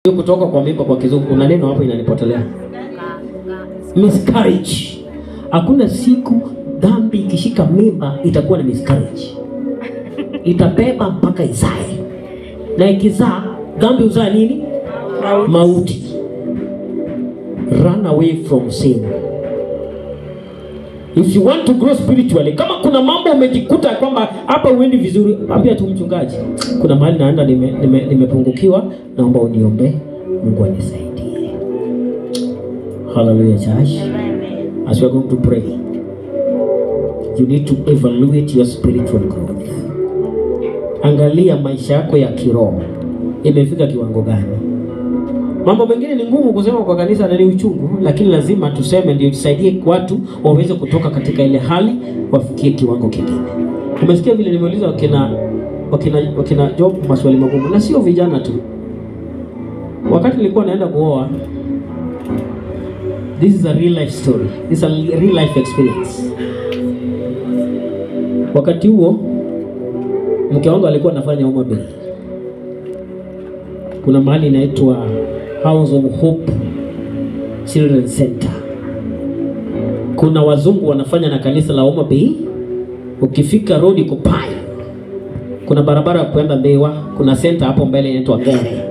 kutoka kwa mimba kwa kizungu kuna neno hapo inanipotelea. Miscarriage. Hakuna siku dhambi ikishika mimba itakuwa na miscarriage. Itabeba mpaka izae. Na ikizaa dhambi uzaa nini? Mauti. Run away from sin. If you want to grow spiritually, kama kuna mambo umejikuta kwamba hapa uendi vizuri, ambia tu mchungaji, kuna mahali naenda nimepungukiwa, naomba uniombe, Mungu anisaidie. Hallelujah, church. As we are going to pray, you need to evaluate your spiritual growth. Angalia maisha yako ya kiroho imefika kiwango gani. Mambo mengine ni ngumu kusema kwa kanisa na ni uchungu, lakini lazima tuseme ndio tusaidie watu waweze kutoka katika ile hali wafikie kiwango kingine. Umesikia vile nimeuliza wakina Job maswali magumu, na sio vijana tu. Wakati nilikuwa naenda kuoa, this is a real life story. This is a real life experience. Wakati huo mke wangu alikuwa anafanya Homa Bay. Kuna mahali inaitwa House of Hope Children Center. Kuna wazungu wanafanya na kanisa la Homa Bay. Ukifika road iko pale, kuna barabara ya kwenda Mbewa, kuna center hapo mbele inaitwa Ngere.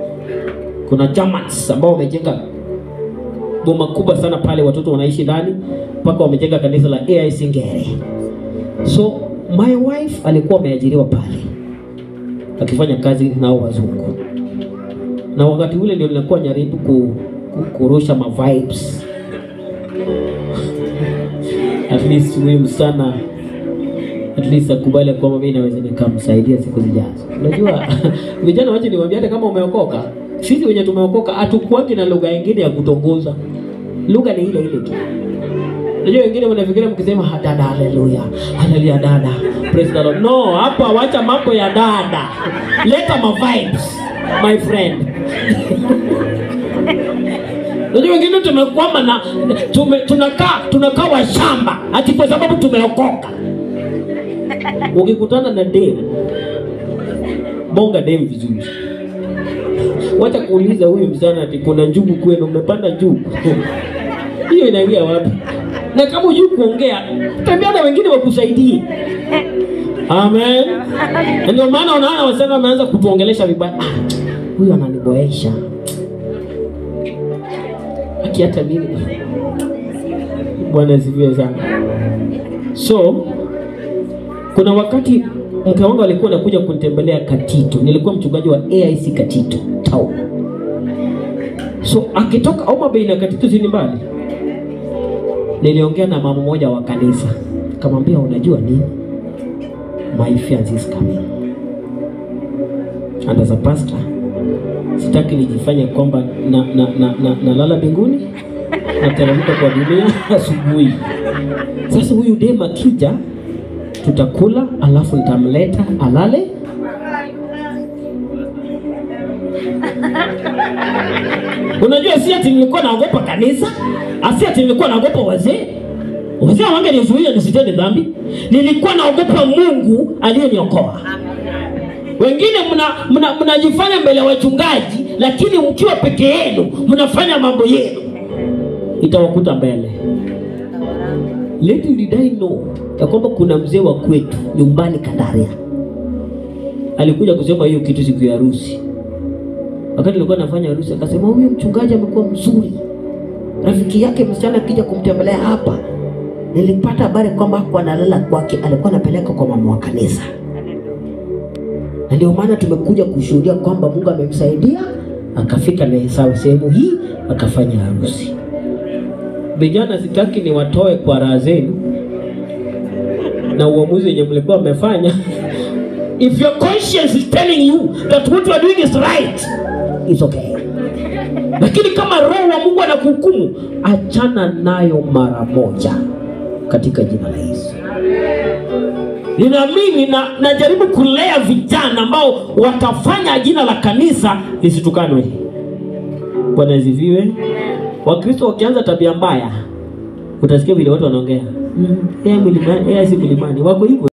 Kuna Germans ambao wamejenga boma kubwa sana pale, watoto wanaishi ndani, mpaka wamejenga kanisa la AIC Ngere. So my wife alikuwa ameajiriwa pale akifanya kazi na wazungu. Na wakati ule ndio nilikuwa jaribu kurusha ma vibes. At least muhimu sana, at least akubali kwamba mimi naweza nikamsaidia siku zijazo. Unajua vijana waje niwaambie, hata kama umeokoka, sisi wenye tumeokoka hatukuangi na lugha nyingine ya kutongoza. Lugha ni ile ile tu. Unajua wengine wanafikiria mkisema dada, haleluya, haleluya dada, praise the Lord. No, hapa wacha mambo ya dada. Leta ma vibes, my friend. Unajua wengine tumekwama na tunakaa wa shamba ati kwa sababu tumeokoka. Ukikutana na dem, bonga dem vizuri. Wacha kuuliza huyu msana ati kuna njugu kwenu, umepanda njugu. Hiyo inaingia wapi? Na kama hujui kuongea, tembea na wengine wakusaidie. Amen. Ndio maana unaona wasema wameanza kutuongelesha vibaya. Huyu ananiboesha. Hata mimi. Bwana asifiwe sana. So kuna wakati mke wangu alikuwa anakuja kunitembelea Katito. Nilikuwa mchungaji wa AIC Katito Town. So akitoka Homa Bay na Katito si mbali. Niliongea na mama mmoja wa kanisa. Akamwambia, unajua nini? My fiancé is coming. And as a pastor, sitaki nijifanye kwamba na lala mbinguni na teremka kwa dunia asubuhi. Sasa huyu dema kija, tutakula alafu nitamleta alale. Unajua si ati nilikuwa naogopa kanisa, asi ati nilikuwa naogopa wazee. Wazee wangenizuia nisitende dhambi. Nilikuwa naogopa Mungu aliyeniokoa. Wengine mnajifanya mbele ya wachungaji, lakini mkiwa peke yenu mnafanya mambo yenu, itawakuta mbele. Little did I know ya kwamba kuna mzee wa kwetu nyumbani Kandaria alikuja kusema hiyo kitu siku ya harusi. Wakati nilikuwa nafanya harusi akasema, huyu mchungaji amekuwa mzuri. Rafiki yake msichana akija kumtembelea hapa, nilipata habari kwamba hakuwa analala kwake, alikuwa anapeleka kwa mama wa kanisa. Na ndio maana tumekuja kushuhudia kwamba Mungu amemsaidia akafika na sehemu hii akafanya harusi. Vijana, sitaki ni watoe kwa raha zenu na uamuzi wenye mlikuwa mmefanya. If your conscience is telling you that what you are doing is right, it's okay. Lakini kama roho wa Mungu anakuhukumu, achana nayo mara moja katika jina la Yesu. Ninaamini na najaribu kulea vijana ambao watafanya jina la kanisa lisitukanwe. Bwana asifiwe. Wakristo wakianza tabia mbaya, utasikia vile watu wanaongea. Mlimani, si mlimani. Wako hivyo.